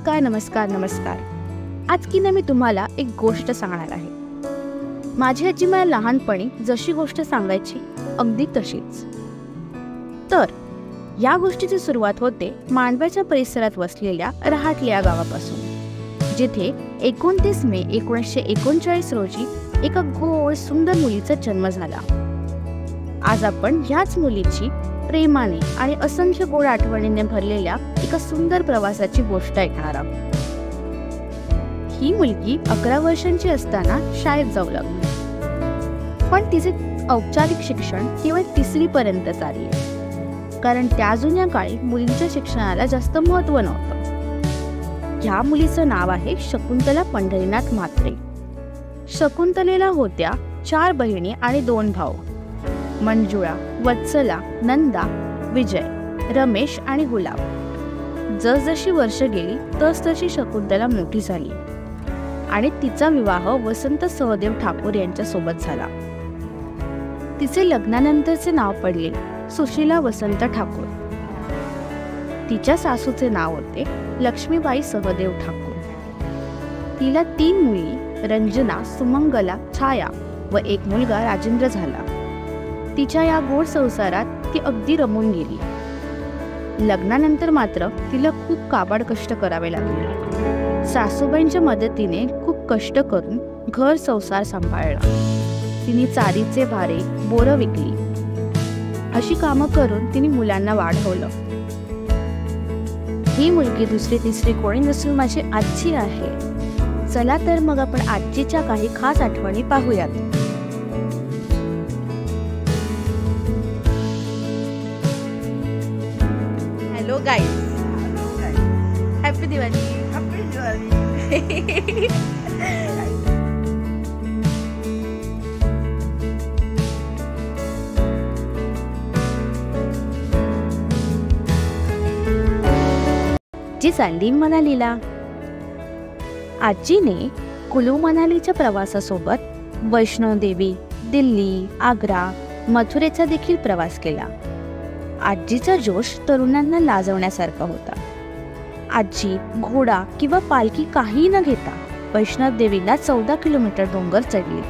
नमस्कार नमस्कार नमस्कार. आज की ना मी तुम्हाला एक गोष्ट सांगणार आहे. माझी आजी मला लहानपणी जशी गोष्ट सांगायची अगदी तशीच. तर या गोष्टीची सुरुवात होते मांडव्याच्या परिसरात वसलेल्या रहाटले या गावापासून, जिथे 29 मे 1939 रोजी एका गोड सुंदर मुलीचा जन्म झाला. आज आपण ह्याच मुलीची प्रेमाने आणि असंख्य गोड आठवणींनी भरलेल्या एका सुंदर प्रवासाची गोष्ट ऐकणार आहोत. ही मुलगी 11 वर्षांची असताना शाळेत जाऊ लागली, पण तिचे औपचारिक शिक्षण केवळ 3री पर्यंत चालले, कारण त्या जुन्या काळी मुलींच्या शिक्षणाला जास्त महत्त्व नव्हतं. ह्या मुलीचं नाव आहे शकुंतला पंढरीनाथ म्हात्रे. शकुंतलेला होत्या 4 बहिणी आणि 2 भाऊ, मंजुळा, वत्सला, नंदा, विजय, रमेश आणि गुलाब. जसजशी वर्ष गेली तसतशी शकुंतला मोठी झाली आणि तिचा विवाह वसंत सहदेव ठाकूर यांच्यासोबत झाला. तिचे लग्नानंतरचे नाव पडले सुशीला वसंत ठाकूर. तिच्या सासूचे नाव होते लक्ष्मीबाई सहदेव ठाकूर. तिला 3 मुली रंजना, सुमंगला, छाया व एक मुलगा राजेंद्र झाला. तिच्या या गोड संसारात ती अगदी रमून गेली. लग्नानंतर मात्र तिला खूप काबाड कष्ट करावे लागले. सासूबाईंच्या मदतीने खूप कष्ट करून घर संसार सांभाळला. तिने चारीचे भारे, बोरं विकली, अशी कामं करून तिने मुलांना वाढवलं. ही मुलगी 2री 3री कोणी नसून माझी आजी आहे. चला तर मग आपण आजीच्या काही खास आठवणी पाहूयात. Hello guys, happy Diwali. Happy Diwali. जी चालली मनालीला. आजीने कुलू मनालीच्या प्रवासासोबत वैष्णोदेवी, दिल्ली, आग्रा, मथुरेचा देखील प्रवास केला. आजीचा जोश तरुणांना लाजवण्यासारखा होता. आजी घोडा किंवा पालखी काही न घेता वैष्णोदेवीला 14 किलोमीटर डोंगर चढली,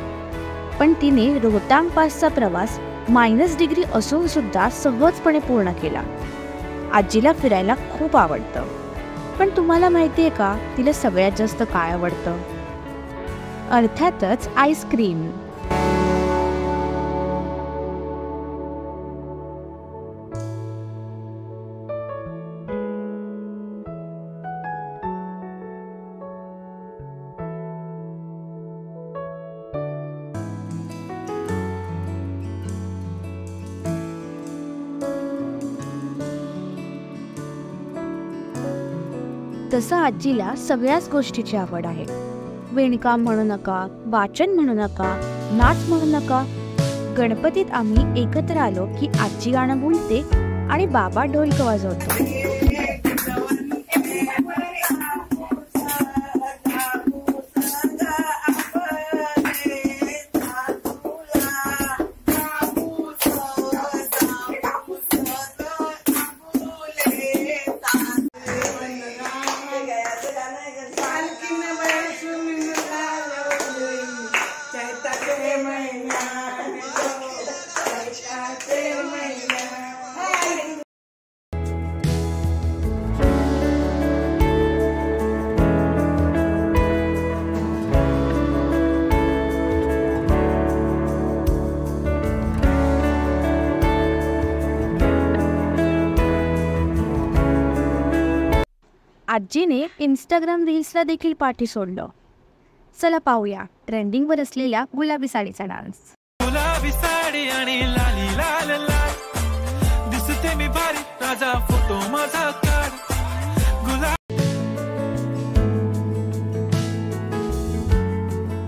पण तिने रोहतांग पासचा प्रवास -डिग्री असून सुद्धा सहजपणे पूर्ण केला. आजीला फिरायला खूप आवडतं, पण तुम्हाला माहितीये का तिला सगळ्यात जास्त काय आवडतं? अर्थातच आईस्क्रीम. तसं आजीला सगळ्याच गोष्टीची आवड आहे. विणकाम म्हणू नका, वाचन म्हणू नका, नाच म्हणू नका. गणपतीत आम्ही एकत्र आलो की आजी गाणं बोलते आणि बाबा ढोलक वाजवतो. आजीने इंस्टाग्राम रील्सला देखील पाठी सोडलं. चला पाहूया ट्रेंडिंगवर असलेल्या गुलाबी साडीचा डान्स. गुलाबी साडी आणि लाली लाल लाल दिसते मी भारी, राजा फोटो माझा काढ.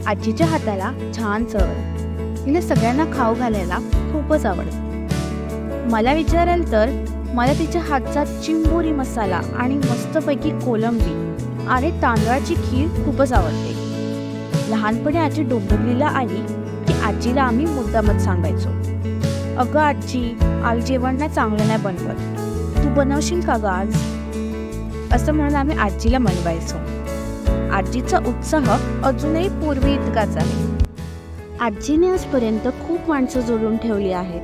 आजीच्या हाताला छान चव. तिला सगळ्यांना खाऊ घालायला खूपच आवडतं. मला विचाराल तर मला तिच्या हातचा चिंबोरी मसाला आणि मस्तपैकी कोलंबी आणि तांदळाची खीर खूपच आवडते. लहानपणी आजी डोंबिवलीला आली की आजीला आम्ही मुद्दामच सांगायचो, अगं आजी, आज जेवण ना चांगलं नाही बनवत, तू बनवशील का ग आज? असं म्हणून आम्ही आजीला मनवायचो. आजीचा उत्साह अजूनही पूर्वी इतकाच आहे. आजीने आजपर्यंत खूप माणसं जोडून ठेवली आहेत.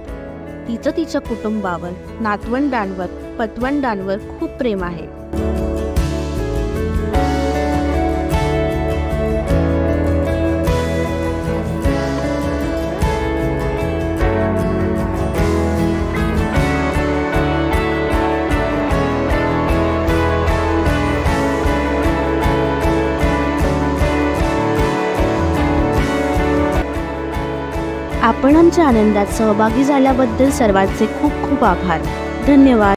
तिचं तिच्या कुटुंबावर, नातवंडांवर, पतवंडांवर खूप प्रेम आहे. आपण आमच्या आनंदात सहभागी झाल्याबद्दल सर्वांचे खूप खूप आभार. धन्यवाद.